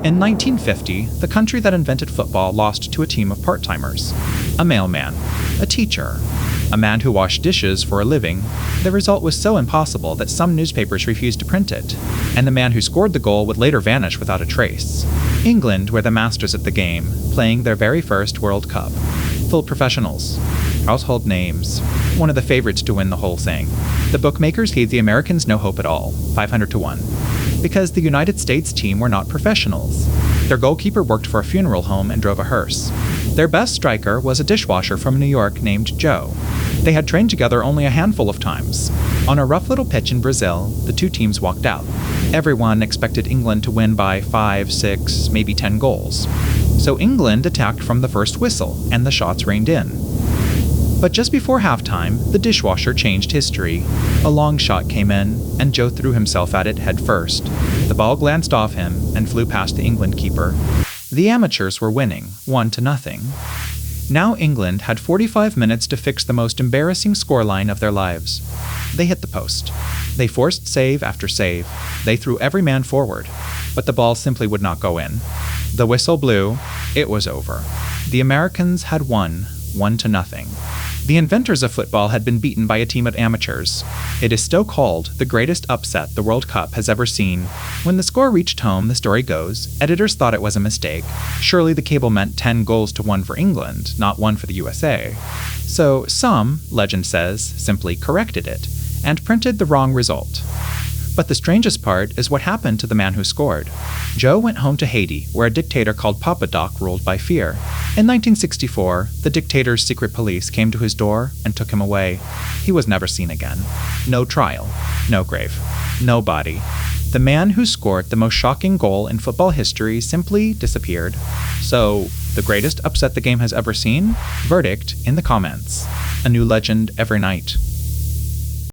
In 1950, the country that invented football lost to a team of part-timers. A mailman, a teacher, a man who washed dishes for a living. The result was so impossible that some newspapers refused to print it, and the man who scored the goal would later vanish without a trace. England were the masters at the game, playing their very first World Cup. Full professionals, household names, one of the favorites to win the whole thing. The bookmakers gave the Americans no hope at all, 500 to 1, because the United States team were not professionals. Their goalkeeper worked for a funeral home and drove a hearse. Their best striker was a dishwasher from New York named Joe. They had trained together only a handful of times. On a rough little pitch in Brazil, the two teams walked out. Everyone expected England to win by 5, 6, maybe 10 goals. So England attacked from the first whistle, and the shots rained in. But just before halftime, the dishwasher changed history. A long shot came in, and Joe threw himself at it head first. The ball glanced off him and flew past the England keeper. The amateurs were winning, 1-0. Now England had 45 minutes to fix the most embarrassing scoreline of their lives. They hit the post. They forced save after save. They threw every man forward, but the ball simply would not go in. The whistle blew. It was over. The Americans had won, 1-0. The inventors of football had been beaten by a team of amateurs. It is still called the greatest upset the World Cup has ever seen. When the score reached home, the story goes, editors thought it was a mistake. Surely the cable meant 10 goals to 1 for England, not 1 for the USA. So some, legend says, simply corrected it, and printed the wrong result. But the strangest part is what happened to the man who scored. Joe went home to Haiti, where a dictator called Papa Doc ruled by fear. In 1964, the dictator's secret police came to his door and took him away. He was never seen again. No trial, no grave, no body. The man who scored the most shocking goal in football history simply disappeared. So, the greatest upset the game has ever seen? Verdict in the comments. A new legend every night.